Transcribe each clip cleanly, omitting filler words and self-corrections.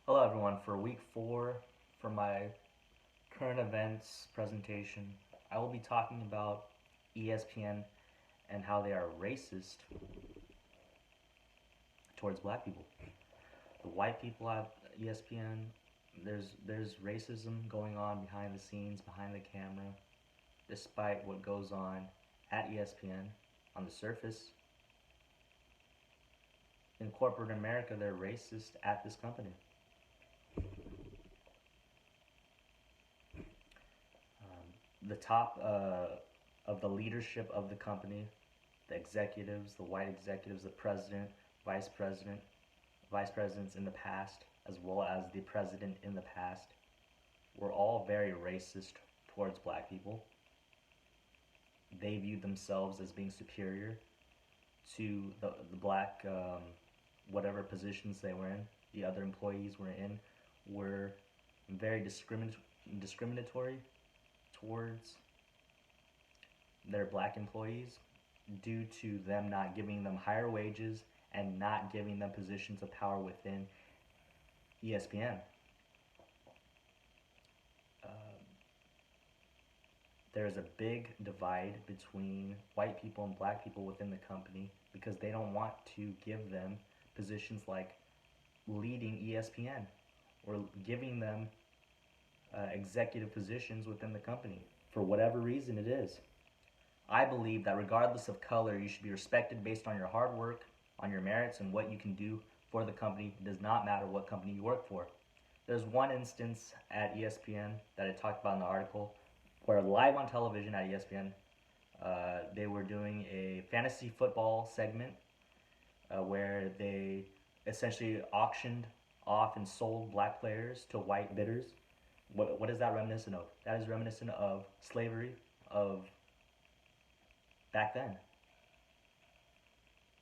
Hello everyone, for week 4 for my current events presentation, I will be talking about ESPN and how they are racist towards black people. The white people at ESPN, there's racism going on behind the scenes, behind the camera, despite what goes on at ESPN on the surface. In corporate America, they're racist at this company. The top of the leadership of the company, the executives, the white executives, the president, vice president, vice presidents in the past, as well as the president in the past, were all very racist towards black people. They viewed themselves as being superior to the black, whatever positions they were in, the other employees were in, were very discriminatory towards their black employees due to them not giving them higher wages and not giving them positions of power within ESPN. There's a big divide between white people and black people within the company because they don't want to give them positions like leading ESPN or giving them executive positions within the company for whatever reason it is. I believe that regardless of color, you should be respected based on your hard work, on your merits, and what you can do for the company. It does not matter what company you work for. There's one instance at ESPN that I talked about in the article where live on television at ESPN, they were doing a fantasy football segment where they essentially auctioned off and sold black players to white bidders. What is that reminiscent of? That is reminiscent of slavery of back then,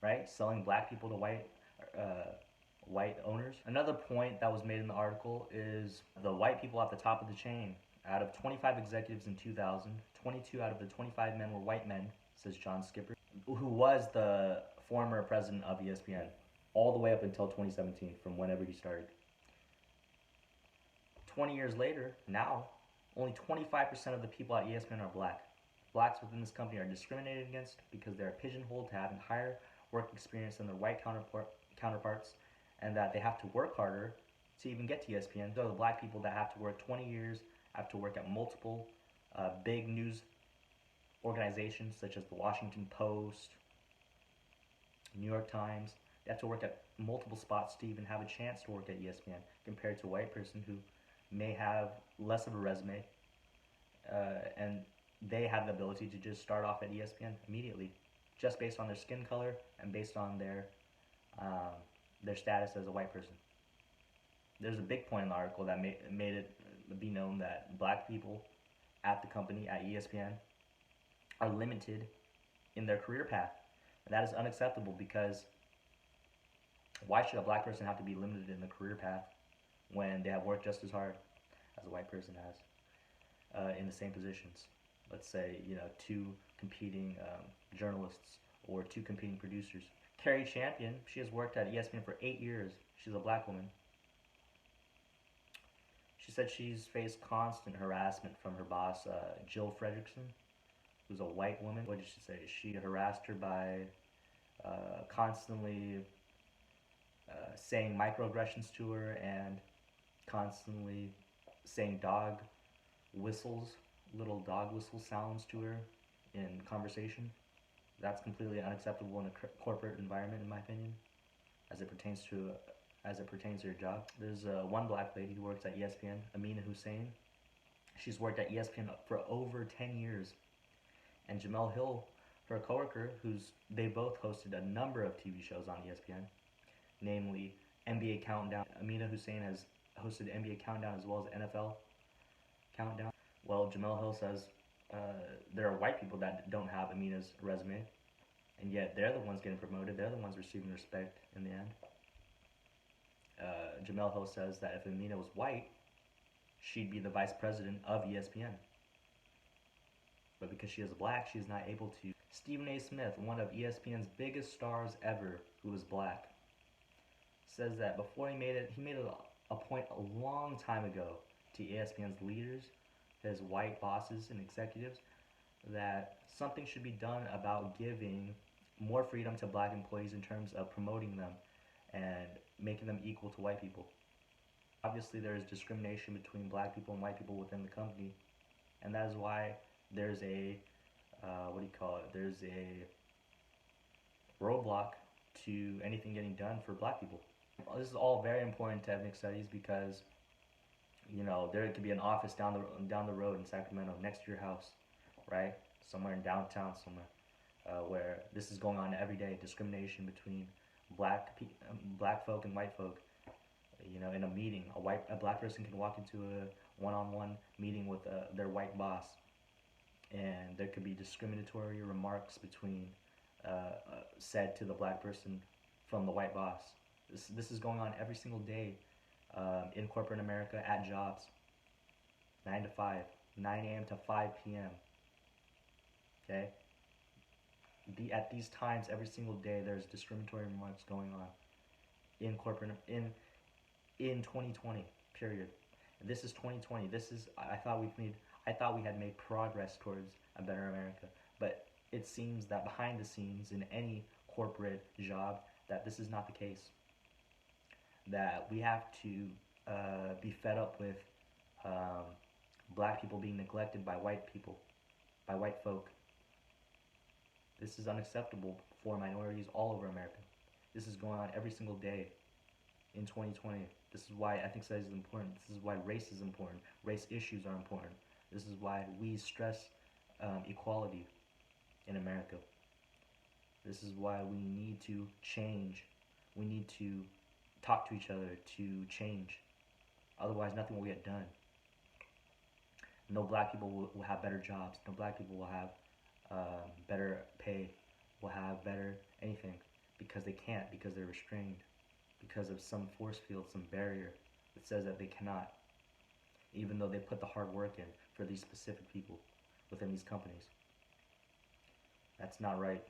right? Selling black people to white owners. Another point that was made in the article is the white people at the top of the chain. Out of 25 executives in 2000, 22 out of the 25 men were white men, says John Skipper, who was the former president of ESPN, all the way up until 2017, from whenever he started. 20 years later, now, only 25% of the people at ESPN are black. Blacks within this company are discriminated against because they're pigeonholed to having higher work experience than their white counterparts, and that they have to work harder to even get to ESPN. So the black people that have to work 20 years, have to work at multiple big news organizations such as the Washington Post, New York Times. They have to work at multiple spots to even have a chance to work at ESPN compared to a white person who may have less of a resume and they have the ability to just start off at ESPN immediately just based on their skin color and based on their status as a white person. There's a big point in the article that made it be known that black people at the company, at ESPN, are limited in their career path. And that is unacceptable because why should a black person have to be limited in the career path when they have worked just as hard as a white person has in the same positions? Let's say, two competing journalists or two competing producers. Carrie Champion, she has worked at ESPN for 8 years. She's a black woman. She said she's faced constant harassment from her boss, Jill Frederickson, who's a white woman. What did she say? She harassed her by constantly saying microaggressions to her and constantly saying little dog whistle sounds to her in conversation. That's completely unacceptable in a corporate environment, in my opinion, as it pertains to her job. There's one black lady who works at ESPN, Amina Hussein. She's worked at ESPN for over 10 years. And Jamel Hill, her coworker, they both hosted a number of TV shows on ESPN, namely NBA Countdown. Amina Hussein has hosted NBA Countdown as well as NFL Countdown. Well, Jamel Hill says there are white people that don't have Amina's resume, and yet they're the ones getting promoted. They're the ones receiving respect in the end. Jamel Hill says that if Amina was white, she'd be the vice president of ESPN. But because she is black, she's not able to. Stephen A. Smith, one of ESPN's biggest stars ever, who is black, says that before he made it a point a long time ago to ESPN's leaders, his white bosses and executives, that something should be done about giving more freedom to black employees in terms of promoting them and making them equal to white people. Obviously, there is discrimination between black people and white people within the company, and that is why there's a what do you call it? There's a roadblock to anything getting done for black people. This is all very important to ethnic studies because there could be an office down the road in Sacramento next to your house, right? Somewhere in downtown somewhere, where this is going on every day. Discrimination between black folk and white folk. In a meeting, a black person can walk into a one-on-one meeting with their white boss, and there could be discriminatory remarks said to the black person from the white boss. This is going on every single day in corporate America at jobs, 9 to 5, 9 a.m. to 5 p.m. Okay? At these times, every single day, there's discriminatory remarks going on in corporate in 2020. Period. This is 2020. I thought we had made progress towards a better America, but it seems that behind the scenes in any corporate job, that this is not the case. That we have to be fed up with black people being neglected by white people, by white folk. This is unacceptable for minorities all over America. This is going on every single day in 2020. This is why ethnic studies is important. This is why race is important. Race issues are important. This is why we stress equality in America. This is why we need to change. We need to talk to each other to change. Otherwise, nothing will get done. No black people will have better jobs. No black people will have better pay, will have better anything, because they can't, because they're restrained, because of some force field, some barrier that says that they cannot, even though they put the hard work in for these specific people within these companies. That's not right.